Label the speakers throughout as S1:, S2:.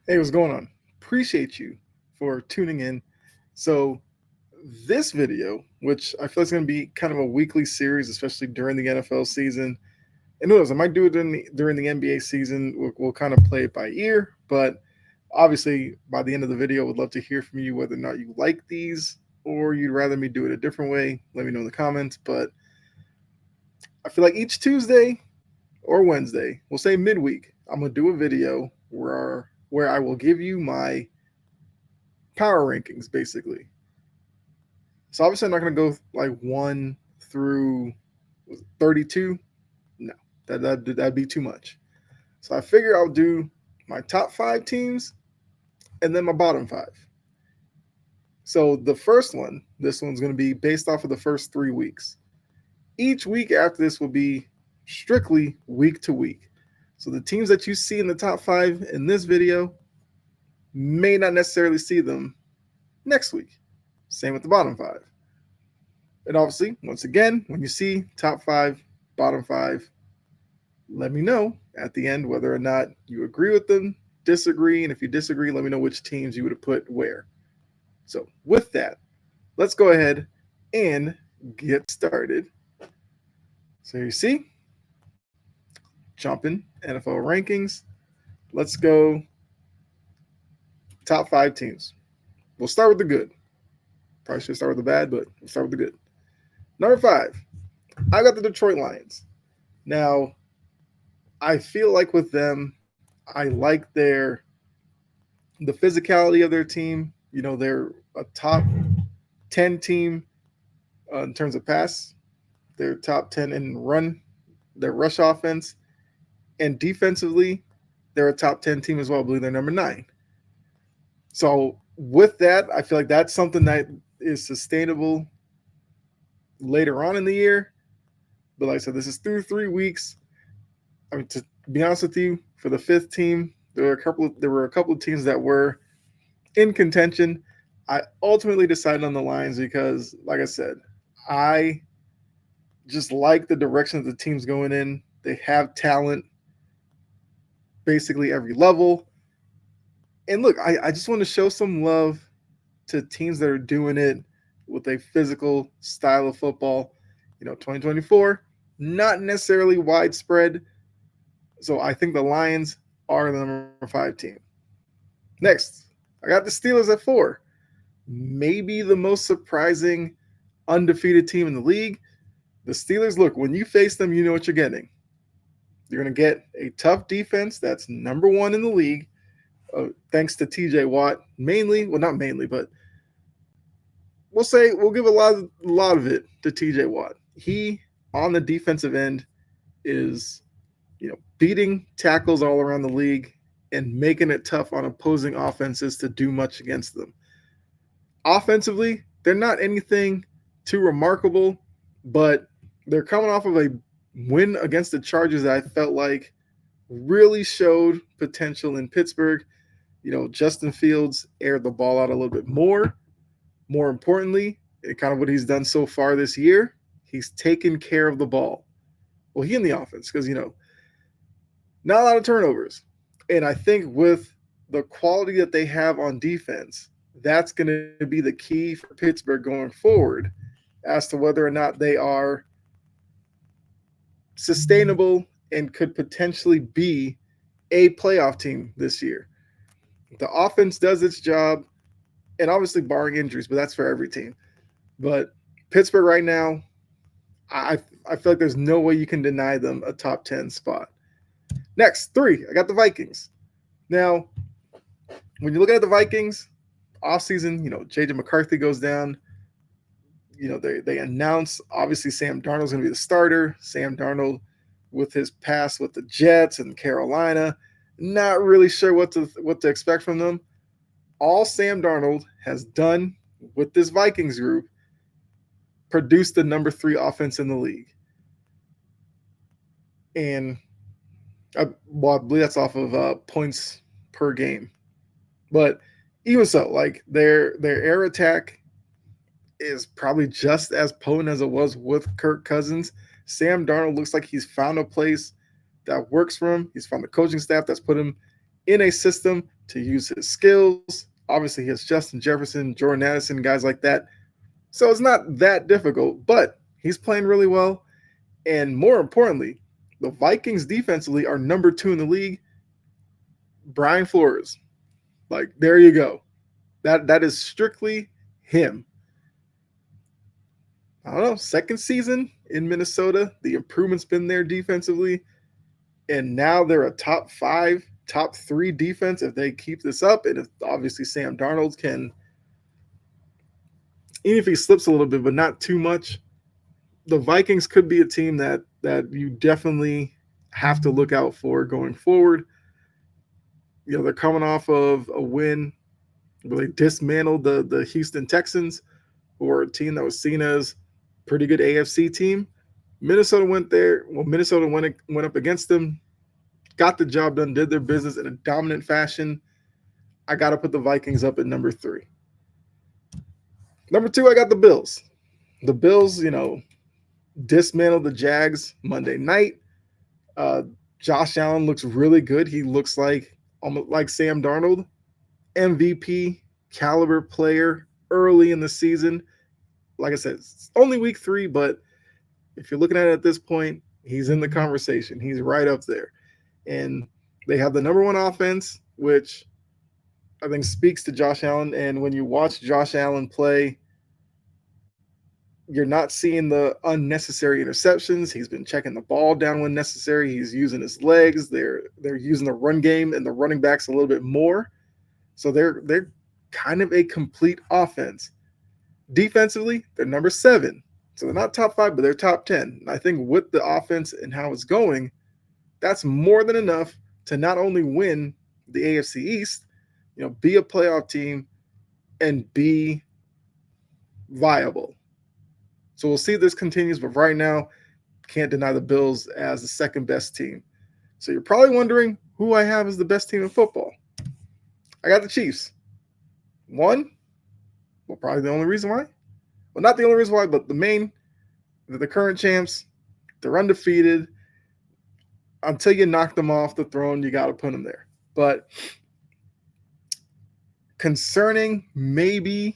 S1: Hey, what's going on? Appreciate you for tuning in. So, this video, which I feel is going to be kind of a weekly series, especially during the NFL season, and who knows, I might do it during the NBA season. We'll kind of play it by ear, but obviously, by the end of the video, I would love to hear from you whether or not you like these or you'd rather me do it a different way. Let me know in the comments. But I feel like each Tuesday or Wednesday, we'll say midweek, I'm gonna do a video where I will give you my power rankings basically. So obviously I'm not gonna go like 1 through 32. No, that'd be too much. So I figure I'll do my top five teams and then my bottom five. So the first one, this one's gonna be based off of the first 3 weeks. Each week after this will be strictly week to week. So the teams that you see in the top five in this video may not necessarily see them next week. Same with the bottom five. And obviously, once again, when you see top five, bottom five, let me know at the end whether or not you agree with them, disagree, and if you disagree, let me know which teams you would have put where. So, with that, let's go ahead and get started. So, you see, Chompin NFL rankings. Let's go top five teams. We'll start with the good. Probably should start with the bad, but we'll start with the good. Number five, I got the Detroit Lions. Now, I feel like with them, I like the physicality of their team. You know, they're a top 10 team in terms of pass. They're top 10 in run, their rush offense, and defensively, they're a top 10 team as well. I believe they're number 9. So with that, I feel like that's something that is sustainable later on in the year. But like I said, this is through 3 weeks. I mean, to be honest with you, for the fifth team, there were a couple of teams that were in contention. I ultimately decided on the Lions because, like I said, I just like the direction that the team's going in. They have talent basically every level. And look, I just want to show some love to teams that are doing it with a physical style of football. 2024, not necessarily widespread. So I think the Lions are the number 5 team. Next, I got the Steelers at 4. Maybe the most surprising undefeated team in the league. The Steelers, look, when you face them, you know what you're getting. You're going to get a tough defense that's number 1 in the league, thanks to TJ Watt. Mainly, well, not mainly, but we'll give a lot of it to TJ Watt. He, on the defensive end, is beating tackles all around the league and making it tough on opposing offenses to do much against them. Offensively, they're not anything too remarkable, but they're coming off of a win against the Chargers that I felt like really showed potential in Pittsburgh. Justin Fields aired the ball out a little bit more. More importantly, kind of what he's done so far this year, he's taken care of the ball. Well, he in the offense, because, not a lot of turnovers. And I think with the quality that they have on defense, that's going to be the key for Pittsburgh going forward as to whether or not they are sustainable and could potentially be a playoff team this year. The offense does its job, and obviously barring injuries, but that's for every team. But Pittsburgh right now, I feel like there's no way you can deny them a top 10 spot. Next, 3, I got the Vikings. Now, when you look at the Vikings, offseason, J.J. McCarthy goes down. They announce, obviously, Sam Darnold's going to be the starter. Sam Darnold, with his past with the Jets and Carolina, not really sure what to expect from them. All Sam Darnold has done with this Vikings group, produced the number 3 offense in the league. And I believe that's off of points per game. But even so, like their air attack is probably just as potent as it was with Kirk Cousins. Sam Darnold looks like he's found a place that works for him. He's found a coaching staff that's put him in a system to use his skills. Obviously, he has Justin Jefferson, Jordan Addison, guys like that. So it's not that difficult, but he's playing really well. And more importantly, the Vikings defensively are number 2 in the league. Brian Flores. Like, there you go. That is strictly him. I don't know, second season in Minnesota, the improvement's been there defensively, and now they're a top 5, top 3 defense if they keep this up, and if obviously Sam Darnold can, even if he slips a little bit, but not too much, the Vikings could be a team that you definitely have to look out for going forward. You know, they're coming off of a win where they dismantled the Houston Texans, who were a team that was seen as a pretty good AFC team. Minnesota went there. Well, Minnesota went up against them, got the job done, did their business in a dominant fashion. I got to put the Vikings up at number 3. Number 2, I got the Bills. The Bills, dismantled the Jags Monday night. Josh Allen looks really good. He looks like almost like Sam Darnold, MVP caliber player early in the season. Like I said, it's only week 3, but if you're looking at it at this point, he's in the conversation. He's right up there. And they have the number 1 offense, which I think speaks to Josh Allen. And when you watch Josh Allen play, you're not seeing the unnecessary interceptions. He's been checking the ball down when necessary. He's using his legs. They're using the run game and the running backs a little bit more. So they're kind of a complete offense. Defensively, they're number 7. So they're not top 5, but they're top 10. And I think with the offense and how it's going, that's more than enough to not only win the AFC East, be a playoff team and be viable. So we'll see if this continues, but right now, can't deny the Bills as the second best team. So you're probably wondering who I have as the best team in football. I got the Chiefs. 1, well, probably the only reason why. Well, not the only reason why, but they're the current champs. They're undefeated. Until you knock them off the throne, you got to put them there. But concerning maybe,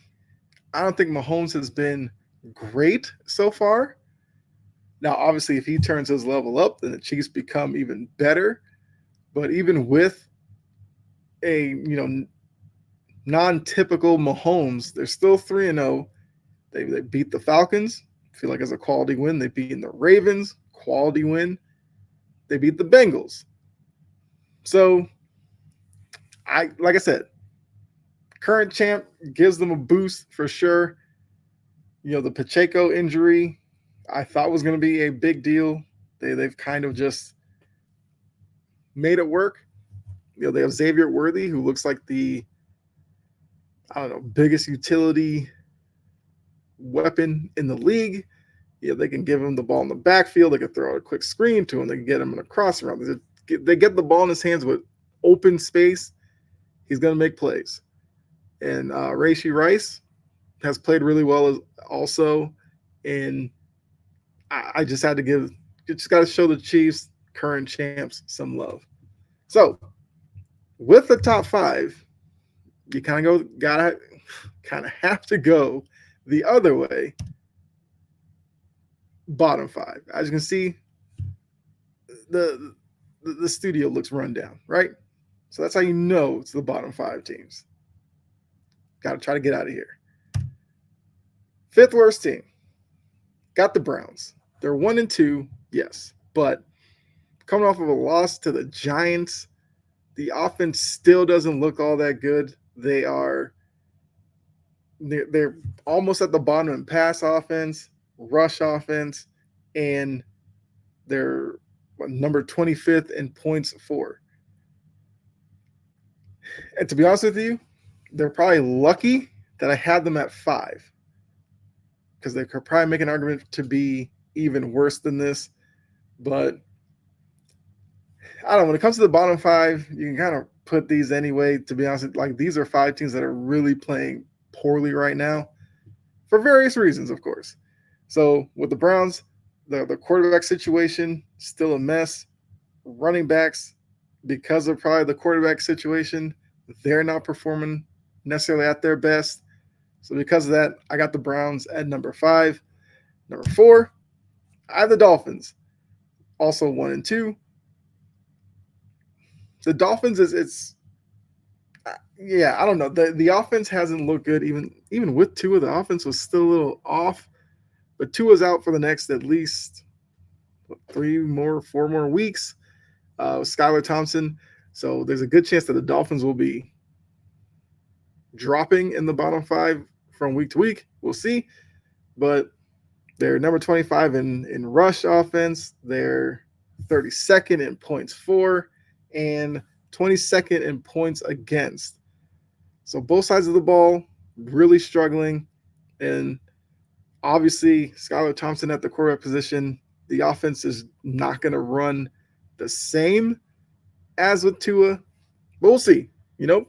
S1: I don't think Mahomes has been great so far. Now, obviously, if he turns his level up, then the Chiefs become even better. But even with a non-typical Mahomes, they're still 3-0. They beat the Falcons. I feel like it's a quality win. They beat the Ravens. Quality win. They beat the Bengals. So, like I said, current champ gives them a boost for sure. The Pacheco injury, I thought was going to be a big deal. They've kind of just made it work. They have Xavier Worthy, who looks like the, biggest utility weapon in the league. They can give him the ball in the backfield. They can throw a quick screen to him. They can get him in a cross route. They get the ball in his hands with open space. He's going to make plays. And Rashee Rice has played really well also. And I just had to you just got to show the Chiefs, current champs, some love. So with the top 5, you kind of have to go the other way. Bottom 5. As you can see, the studio looks run down, right? So that's how you know it's the bottom 5 teams. Got to try to get out of here. 5th worst team. Got the Browns. They're 1-2, yes, but coming off of a loss to the Giants, the offense still doesn't look all that good. They're almost at the bottom in pass offense, rush offense, and they're number 25th in points for. And to be honest with you, they're probably lucky that I had them at 5, because they could probably make an argument to be even worse than this. But I don't know. When it comes to the bottom 5, you can kind of put these anyway. To be honest, like, these are 5 teams that are really playing poorly right now for various reasons, of course. So with the Browns, the quarterback situation still a mess. Running backs because of probably the quarterback situation, they're not performing necessarily at their best. So because of that, I got the Browns at number 5. Number 4, I have the Dolphins, also 1 and 2. The Dolphins is it's yeah, I don't know. The offense hasn't looked good even with Tua. The offense was still a little off, but Tua's out for the next at least 4 more weeks. Skylar Thompson, so there's a good chance that the Dolphins will be dropping in the bottom 5 from week to week. We'll see, but they're number 25 in rush offense. They're 32nd in points for and 22nd in points against. So both sides of the ball really struggling. And obviously, Skylar Thompson at the quarterback position, the offense is not going to run the same as with Tua. But we'll see. You know,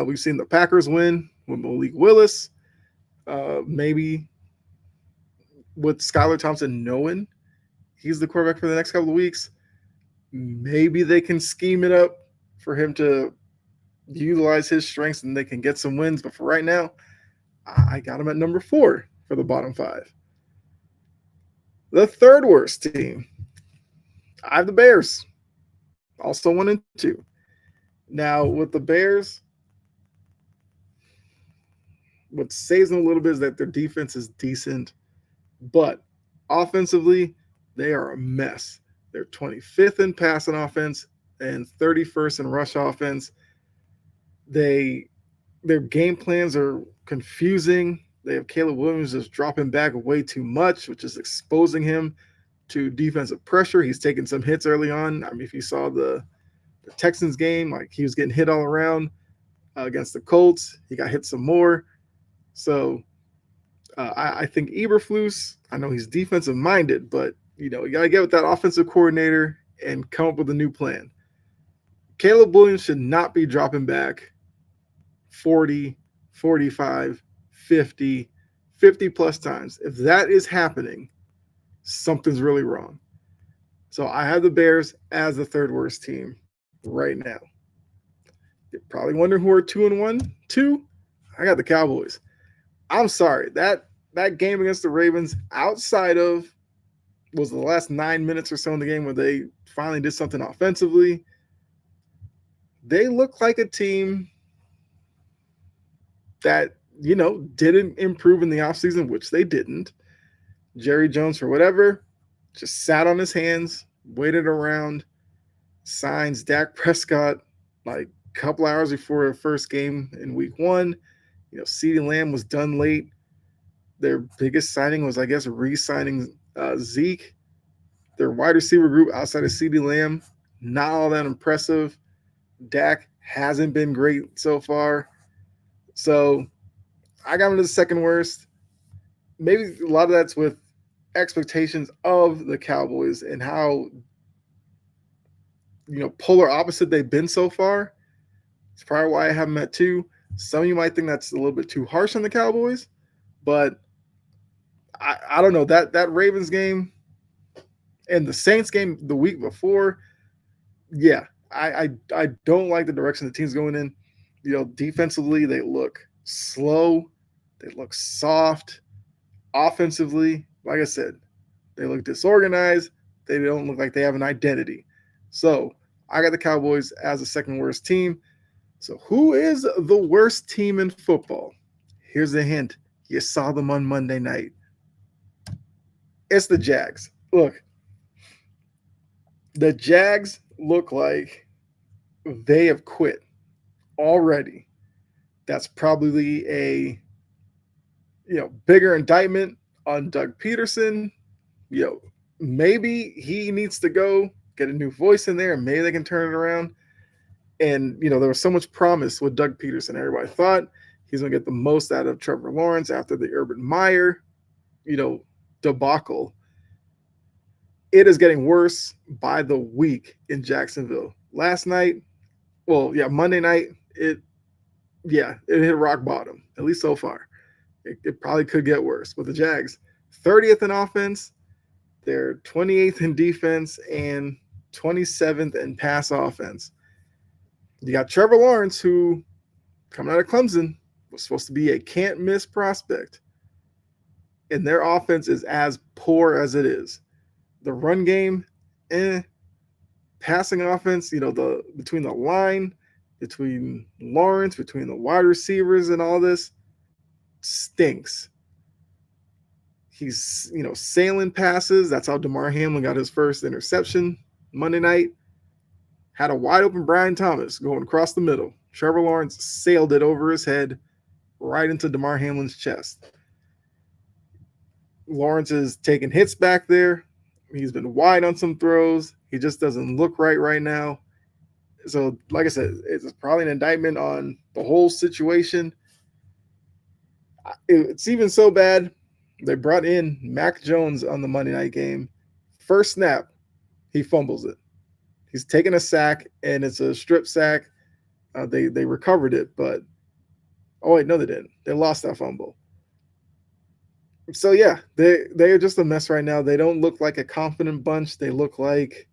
S1: we've seen the Packers win with Malik Willis. Maybe with Skylar Thompson knowing he's the quarterback for the next couple of weeks, maybe they can scheme it up for him to utilize his strengths and they can get some wins. But for right now, I got him at number 4 for the bottom 5. The third worst team, I have the Bears, also 1 and 2. Now with the Bears, what saves them a little bit is that their defense is decent, but offensively, they are a mess. They're 25th in passing offense and 31st in rush offense. Their game plans are confusing. They have Caleb Williams just dropping back way too much, which is exposing him to defensive pressure. He's taking some hits early on. I mean, if you saw the Texans game, like he was getting hit all around against the Colts. He got hit some more. So I think Eberflus, I know he's defensive minded, but you got to get with that offensive coordinator and come up with a new plan. Caleb Williams should not be dropping back 40, 45, 50, 50 plus times. If that is happening, something's really wrong. So I have the Bears as the third worst team right now. You're probably wondering who are 2-1. 2, I got the Cowboys. I'm sorry. That game against the Ravens, outside of was the last 9 minutes or so in the game where they finally did something offensively, they look like a team that, didn't improve in the offseason, which they didn't. Jerry Jones, for whatever, just sat on his hands, waited around, signs Dak Prescott like a couple hours before the first game in week 1. CeeDee Lamb was done late. Their biggest signing was, I guess, re-signing Zeke. Their wide receiver group outside of CeeDee Lamb, not all that impressive. Dak hasn't been great so far. So I got him to the second worst. Maybe a lot of that's with expectations of the Cowboys and how, polar opposite they've been so far. It's probably why I have them at 2. Some of you might think that's a little bit too harsh on the Cowboys, but I don't know. That Ravens game and the Saints game the week before, yeah, I don't like the direction the team's going in. Defensively, they look slow. They look soft. Offensively, like I said, they look disorganized. They don't look like they have an identity. So I got the Cowboys as the second worst team. So who is the worst team in football? Here's the hint. You saw them on Monday night. It's the Jags. Look, the Jags look like they have quit already. That's probably a bigger indictment on Doug Peterson. Maybe he needs to go get a new voice in there and maybe they can turn it around. And there was so much promise with Doug Peterson. Everybody thought he's going to get the most out of Trevor Lawrence after the Urban Meyer, debacle. It is getting worse by the week in Jacksonville. Monday night, it hit rock bottom, at least so far. It probably could get worse. But the Jags, 30th in offense, they're 28th in defense, and 27th in pass offense. You got Trevor Lawrence, who coming out of Clemson was supposed to be a can't miss prospect. And their offense is as poor as it is. The run game, passing offense, the between the line, between Lawrence, between the wide receivers and all this stinks. He's, sailing passes. That's how DeMar Hamlin got his first interception Monday night. Had a wide open Brian Thomas going across the middle. Trevor Lawrence sailed it over his head right into DeMar Hamlin's chest. Lawrence is taking hits back there. He's been wide on some throws. He just doesn't look right now. So, like I said, it's probably an indictment on the whole situation. It's even so bad, they brought in Mac Jones on the Monday night game. First snap, he fumbles it. He's taking a sack, and it's a strip sack. They recovered it, but oh wait, no, they didn't. They lost that fumble. So yeah, they are just a mess right now. They don't look like a confident bunch. They look like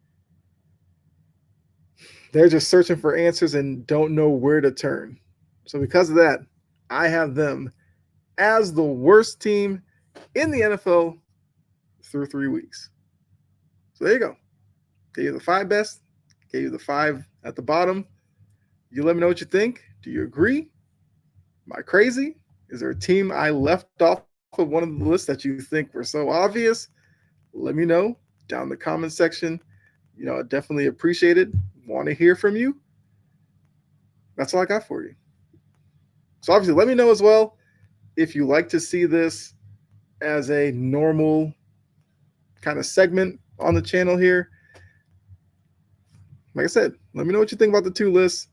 S1: they're just searching for answers and don't know where to turn. So because of that, I have them as the worst team in the NFL through 3 weeks. So there you go. Gave you the 5 best. Gave you the 5 at the bottom. You let me know what you think. Do you agree? Am I crazy? Is there a team I left off of one of the lists that you think were so obvious? Let me know down in the comment section. I definitely appreciate it. Want to hear from you. That's all I got for you. So obviously, let me know as well if you like to see this as a normal kind of segment on the channel here. Like I said, let me know what you think about the 2 lists.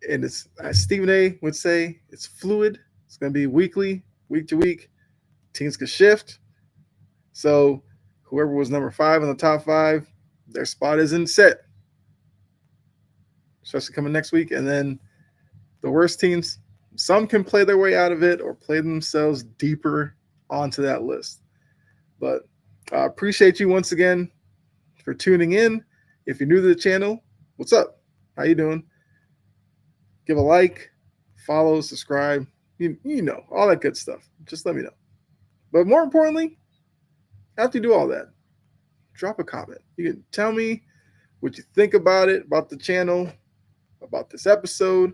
S1: And it's, as Stephen A would say, it's fluid. It's going to be weekly, week to week. Teams could shift. So whoever was number 5 in the top 5, their spot isn't set, especially coming next week. And then the worst teams, some can play their way out of it or play themselves deeper onto that list. But I appreciate you once again for tuning in. If you're new to the channel, what's up? How you doing? Give a like, follow, subscribe, all that good stuff. Just let me know. But more importantly, after you do all that, drop a comment. You can tell me what you think about it, about the channel, about this episode,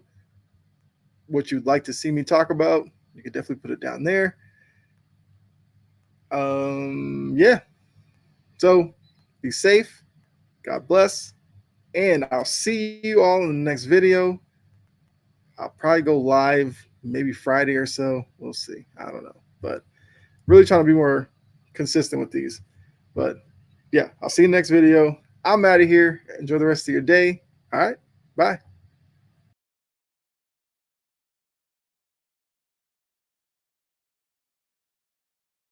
S1: what you'd like to see me talk about. You can definitely put it down there. Yeah. So be safe. God bless. And I'll see you all in the next video. I'll probably go live maybe Friday or so. We'll see. I don't know. But really trying to be more consistent with these. But yeah, I'll see you in the next video. I'm out of here. Enjoy the rest of your day. All right. Bye.